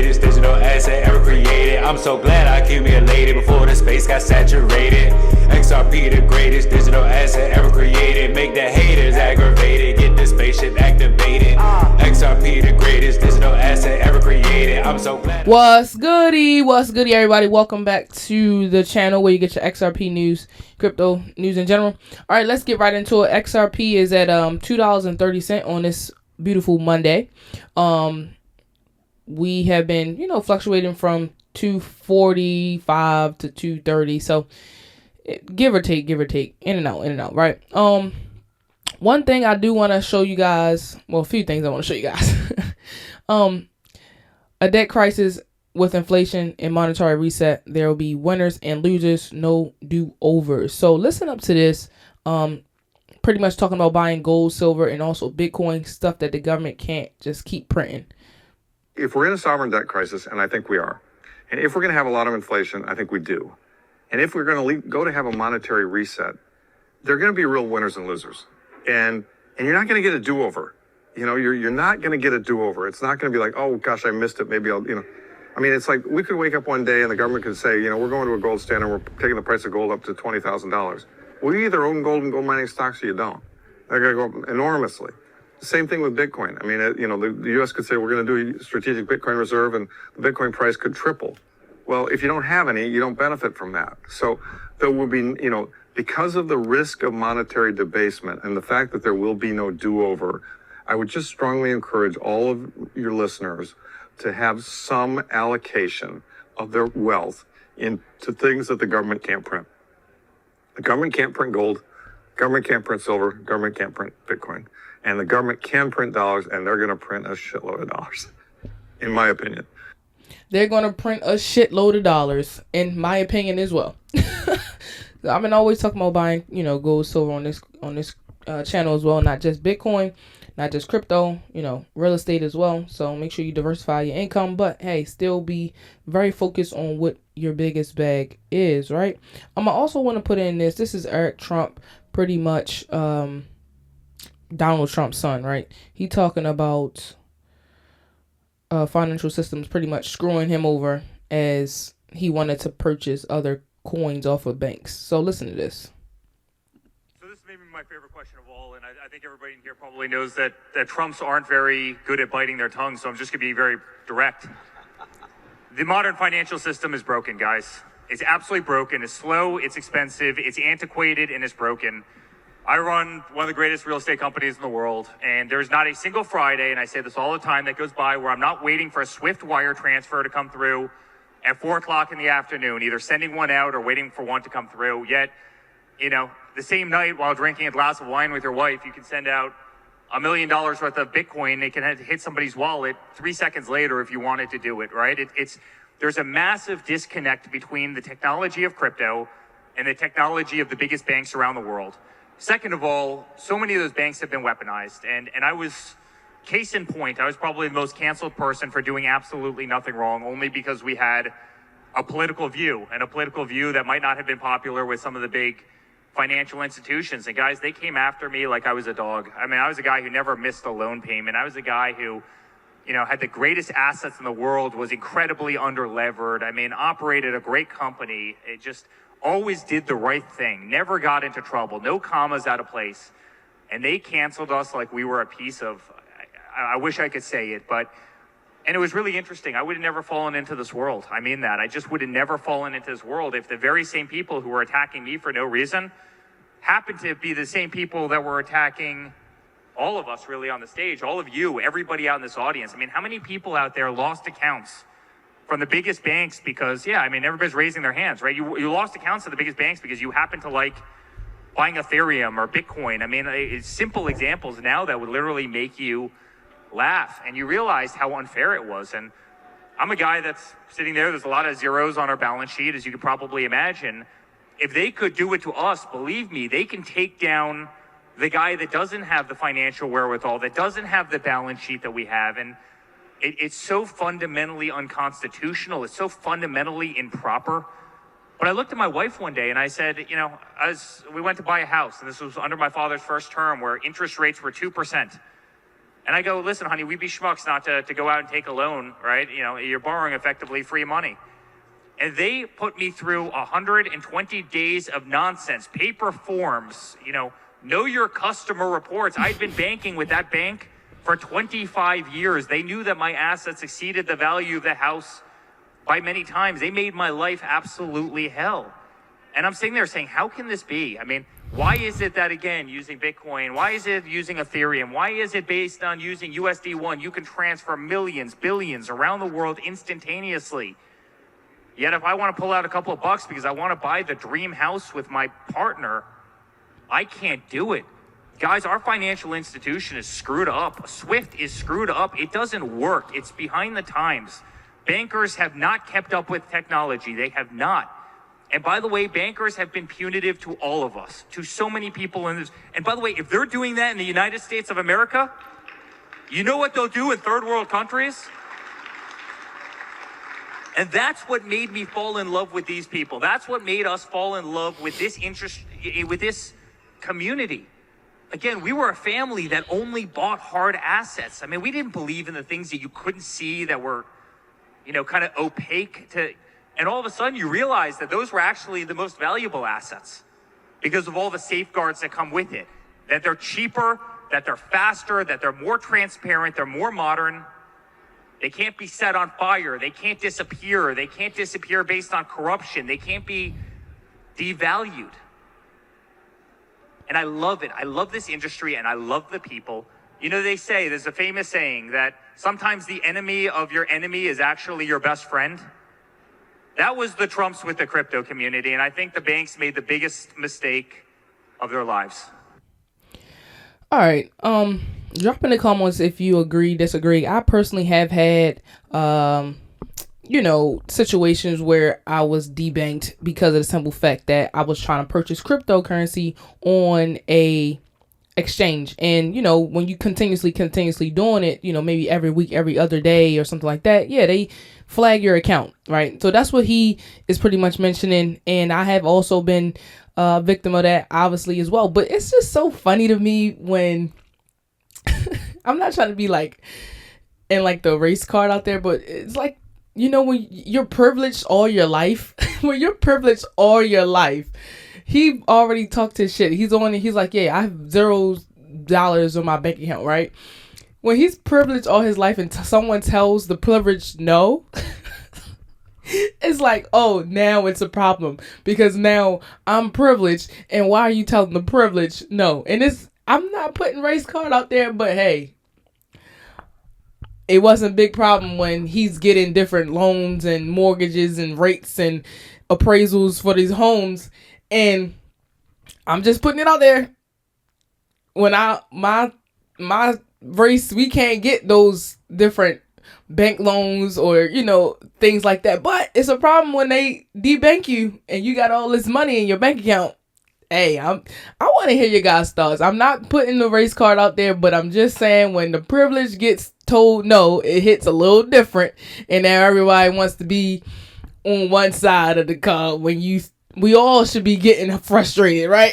greatest digital asset ever created. I'm so glad I accumulated before the space got saturated. XRP the greatest digital asset ever created. Make the haters aggravated, get the spaceship activated. XRP the greatest digital asset ever created. I'm so glad. What's goody everybody? Welcome back to the channel where you get your XRP news, crypto news in general. All right, let's get right into it. XRP is at $2.30 on this beautiful Monday. We have been, fluctuating from 245 to 230. So give or take, in and out, right? One thing I do want to show you guys, well, a few things I want to show you guys. A debt crisis with inflation and monetary reset. There will be winners and losers, no do-overs. So listen up to this. Pretty much talking about buying gold, silver, and also Bitcoin, stuff that the government can't just keep printing. If we're in a sovereign debt crisis, and I think we are, and if we're going to have a lot of inflation, I think we do, and if we're going to go to have a monetary reset, there are going to be real winners and losers. And you're not going to get a do-over. You're not going to get a do-over. It's not going to be like, oh, gosh, I missed it. Maybe I'll, it's like we could wake up one day and the government could say, we're going to a gold standard. We're taking the price of gold up to $20,000. Well, you either own gold and gold mining stocks or you don't. They're going to go up enormously. Same thing with Bitcoin. The U.S. could say we're going to do a strategic Bitcoin reserve and the Bitcoin price could triple. Well, if you don't have any, you don't benefit from that. So there will be, because of the risk of monetary debasement and the fact that there will be no do-over, I would just strongly encourage all of your listeners to have some allocation of their wealth into things that the government can't print. The government can't print gold, government can't print silver, government can't print Bitcoin, and the government can print dollars, and they're going to print a shitload of dollars, in my opinion. They're going to print a shitload of dollars, in my opinion as well. I've been always talking about buying, gold, silver on this channel as well, not just Bitcoin, not just crypto, real estate as well. So make sure you diversify your income, but hey, still be very focused on what your biggest bag is, right? I also want to put in this. This is Eric Trump, pretty much Donald Trump's son, right? He talking about financial systems pretty much screwing him over as he wanted to purchase other coins off of banks. So listen to this. So this may be my favorite question of all, and I think everybody in here probably knows that Trumps aren't very good at biting their tongue, so I'm just going to be very direct. The modern financial system is broken, guys. It's absolutely broken. It's slow, it's expensive, it's antiquated, and it's broken. I run one of the greatest real estate companies in the world, and there's not a single Friday, and I say this all the time, that goes by where I'm not waiting for a swift wire transfer to come through at 4 o'clock in the afternoon, either sending one out or waiting for one to come through. Yet, the same night while drinking a glass of wine with your wife, you can send out $1 million worth of Bitcoin. It can hit somebody's wallet 3 seconds later if you wanted to do it, right? There's a massive disconnect between the technology of crypto and the technology of the biggest banks around the world. Second of all, so many of those banks have been weaponized. And I was, case in point, I was probably the most canceled person for doing absolutely nothing wrong, only because we had a political view, and a political view that might not have been popular with some of the big financial institutions. And guys, they came after me like I was a dog. I was a guy who never missed a loan payment. I was a guy who, had the greatest assets in the world, was incredibly under-levered. Operated a great company. It just always did the right thing, never got into trouble, no commas out of place. And they canceled us like we were a piece of, I wish I could say it, and it was really interesting. I would have never fallen into this world. I mean that. I just would have never fallen into this world if the very same people who were attacking me for no reason happened to be the same people that were attacking all of us really on the stage, all of you, everybody out in this audience. How many people out there lost accounts from the biggest banks because, everybody's raising their hands, right? You lost accounts to the biggest banks because you happen to like buying Ethereum or Bitcoin. It's simple examples now that would literally make you laugh, and you realized how unfair it was. And I'm a guy that's sitting there. There's a lot of zeros on our balance sheet, as you could probably imagine. If they could do it to us, believe me, they can take down the guy that doesn't have the financial wherewithal, that doesn't have the balance sheet that we have. And it's so fundamentally unconstitutional. It's so fundamentally improper. But I looked at my wife one day and I said, we went to buy a house, and this was under my father's first term, where interest rates were 2%. And And I go, listen, honey, we'd be schmucks not to go out and take a loan, right? You know, you're borrowing effectively free money. And they put me through 120 days of nonsense, paper forms, you know your customer reports. I'd been banking with that bank for 25 years. They knew that my assets exceeded the value of the house by many times. They made my life absolutely hell. And I'm sitting there saying, how can this be? I mean, why is it that, again, using Bitcoin, why is it using Ethereum, why is it based on using USD1, you can transfer millions, billions around the world instantaneously? Yet if I want to pull out a couple of bucks because I want to buy the dream house with my partner, I can't do it. Guys, our financial institution is screwed up. SWIFT is screwed up. It doesn't work. It's behind the times. Bankers have not kept up with technology. They have not. And by the way, bankers have been punitive to all of us, to so many people in this. And by the way, if they're doing that in the United States of America, you know what they'll do in third world countries? And that's what made me fall in love with these people. That's what made us fall in love with this interest, with this community. Again, we were a family that only bought hard assets. I mean, we didn't believe in the things that you couldn't see that were, you know, kind of opaque to. And all of a sudden you realize that those were actually the most valuable assets because of all the safeguards that come with it, that they're cheaper, that they're faster, that they're more transparent, they're more modern. They can't be set on fire. They can't disappear. They can't disappear based on corruption. They can't be devalued. And I love it. I love this industry and I love the people. You know, they say, there's a famous saying that sometimes the enemy of your enemy is actually your best friend. That was the Trumps with the crypto community, and I think the banks made the biggest mistake of their lives. All right. Drop in the comments if you agree, disagree. I personally have had, you know, situations where I was debanked because of the simple fact that I was trying to purchase cryptocurrency on a exchange. And, you know, when you continuously doing it, you know, maybe every week, every other day or something like that, yeah, they flag your account, right? So that's what he is pretty much mentioning. And I have also been a victim of that, obviously, as well. But it's just so funny to me when I'm not trying to be like in like the race card out there, but it's like, you know, when you're privileged all your life, he already talked his shit. He's like, yeah, I have $0 on my bank account, right? When he's privileged all his life and someone tells the privileged no, it's like, oh, now it's a problem because now I'm privileged and why are you telling the privileged no? And I'm not putting race card out there, but hey, it wasn't a big problem when he's getting different loans and mortgages and rates and appraisals for these homes. And I'm just putting it out there. When my race, we can't get those different bank loans or, you know, things like that. But it's a problem when they debank you and you got all this money in your bank account. Hey, I want to hear your guys' thoughts. I'm not putting the race card out there, but I'm just saying when the privilege gets told no, it hits a little different. And now everybody wants to be on one side of the car when we all should be getting frustrated, right?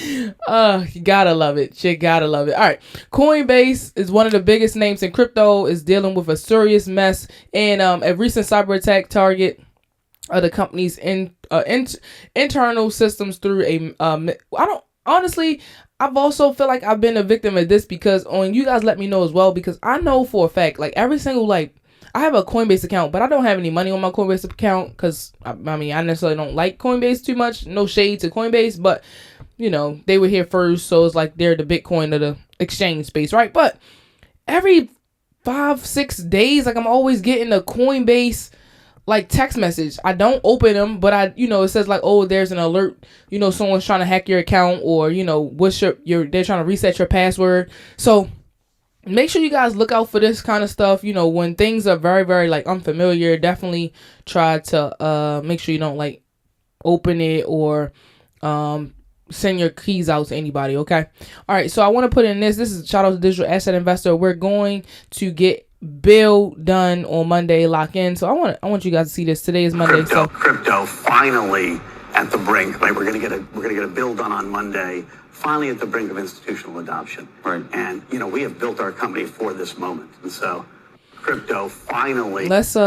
You gotta love it. You gotta love it. All right. COINBASE is one of the biggest names in crypto, is dealing with a serious mess. And a recent cyber attack target the company's internal systems through I've also feel like I've been a victim of this because you guys let me know as well, because I know for a fact, like every single, like I have a Coinbase account, but I don't have any money on my Coinbase account because I necessarily don't like Coinbase too much. No shade to Coinbase, but you know, they were here first. So it's like they're the Bitcoin of the exchange space, right? But every 5-6 days, like I'm always getting a Coinbase like text message. I don't open them, but it says like, oh, there's an alert, you know, someone's trying to hack your account, or, you know, they're trying to reset your password. So make sure you guys look out for this kind of stuff. You know, when things are very, very like unfamiliar, definitely try to make sure you don't like open it or send your keys out to anybody. Okay. All right. So I want to put in this is shout out to Digital Asset Investor. We're going to get bill done on Monday, lock in. So I want you guys to see this. Today is Monday. Crypto finally at the brink, right? We're gonna get a bill done on Monday finally at the brink of institutional adoption. Right. And, we have built our company for this moment. And so crypto finally. Let's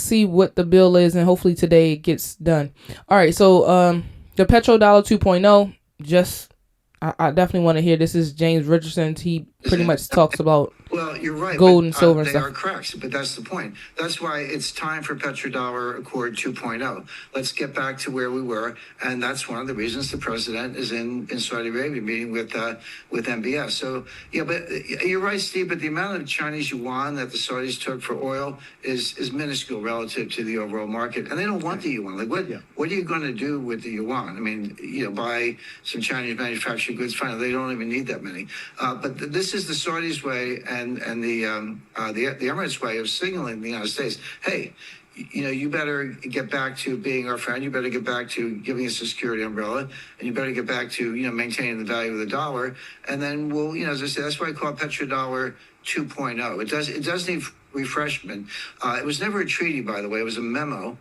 see what the bill is, and hopefully today it gets done. All right, so the PetroDollar 2.0, just I definitely want to hear. This is James Richardson. He pretty much talks about Well, you're right. gold but, and silver and they stuff. are correct, but that's the point. That's why it's time for PetroDollar Accord 2.0. Let's get back to where we were, and that's one of the reasons the president is in Saudi Arabia meeting with MBS. So yeah, but you're right, Steve. But the amount of Chinese yuan that the Saudis took for oil is minuscule relative to the overall market, and they don't want the yuan. Like what are you going to do with the yuan? I mean, buy some Chinese manufactured goods. Fine, they don't even need that many. But this is the Saudis' way and the Emirates way of signaling the United States, hey, you better get back to being our friend. You better get back to giving us a security umbrella, and you better get back to maintaining the value of the dollar. And then we'll, as I say, that's why I call it PetroDollar 2.0. It does need refreshment. It was never a treaty, by the way. It was a memo,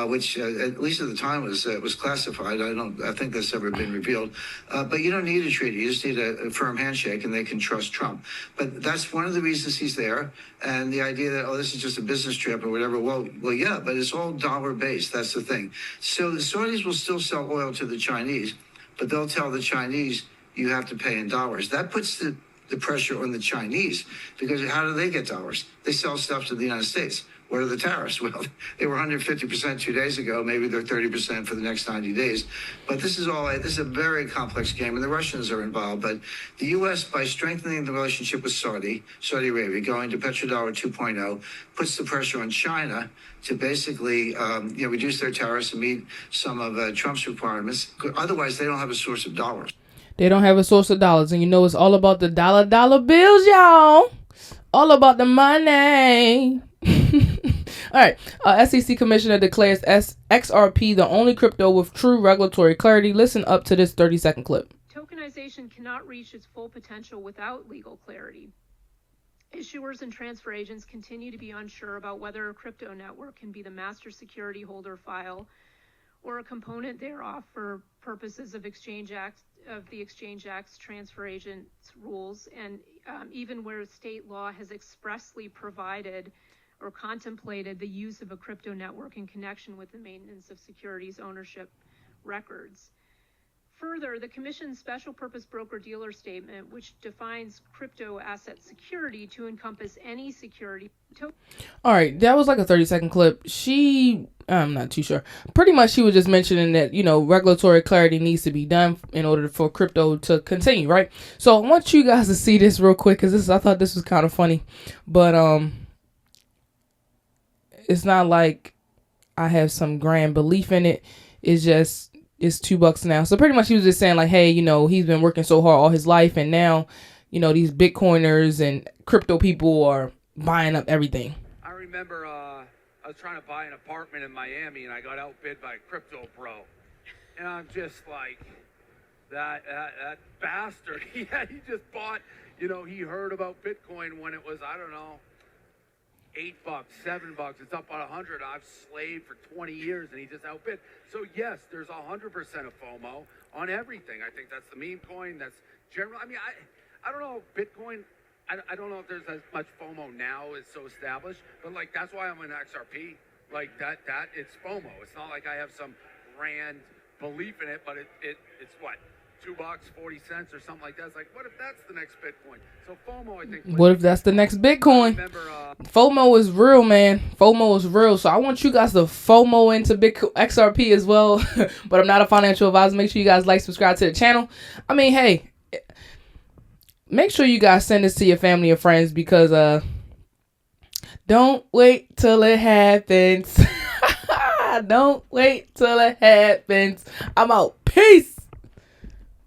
which at least at the time was classified. I think that's ever been revealed. But you don't need a treaty. You just need a firm handshake, and they can trust Trump. But that's one of the reasons he's there. And the idea that this is just a business trip or whatever. Well, yeah, but it's all dollar based. That's the thing. So the Saudis will still sell oil to the Chinese, but they'll tell the Chinese you have to pay in dollars. That puts the pressure on the Chinese, because how do they get dollars? They sell stuff to the United States. What are the tariffs? Well, they were 150% 2 days ago. Maybe they're 30% for the next 90 days. But this is a very complex game, and the Russians are involved. But the U.S., by strengthening the relationship with Saudi Arabia, going to PetroDollar 2.0, puts the pressure on China to basically reduce their tariffs and meet some of Trump's requirements. Otherwise, they don't have a source of dollars. They don't have a source of dollars, and it's all about the dollar bills, y'all. All about the money. All right. SEC Commissioner declares XRP the only crypto with true regulatory clarity. Listen up to this 30-second clip. Tokenization cannot reach its full potential without legal clarity. Issuers and transfer agents continue to be unsure about whether a crypto network can be the master security holder file or a component thereof for purposes of the Exchange Act's transfer agents rules, and even where state law has expressly provided or contemplated the use of a crypto network in connection with the maintenance of securities ownership records. Further, the Commission's special purpose broker-dealer statement, which defines crypto asset security to encompass any security. All right, that was like a 30-second clip. I'm not too sure. Pretty much she was just mentioning that, regulatory clarity needs to be done in order for crypto to continue, right? So I want you guys to see this real quick, because I thought this was kind of funny. But it's not like I have some grand belief in it. It's just, it's $2 now. So pretty much he was just saying like, hey, he's been working so hard all his life, and now, these Bitcoiners and crypto people are buying up everything. I remember I was trying to buy an apartment in Miami, and I got outbid by Crypto Pro. And I'm just like, that bastard. He just bought, he heard about Bitcoin when it was, I don't know, $8, $7. It's up on 100. I've slaved for 20 years, and he just outbid. So yes, there's 100% of FOMO on everything. I think that's the meme coin. That's general. I mean, I don't know Bitcoin. I don't know if there's as much FOMO now. It's so established, but like that's why I'm in XRP. Like that it's FOMO. It's not like I have some grand belief in it, but it's what, $2, 40 cents or something like that. It's like, what if that's the next Bitcoin? So FOMO, I think. What if that's the next Bitcoin? FOMO is real, man. FOMO is real. So I want you guys to FOMO into Bitcoin XRP as well. But I'm not a financial advisor. Make sure you guys like, subscribe to the channel. I mean, hey, make sure you guys send this to your family and friends, because don't wait till it happens. Don't wait till it happens. I'm out. Peace.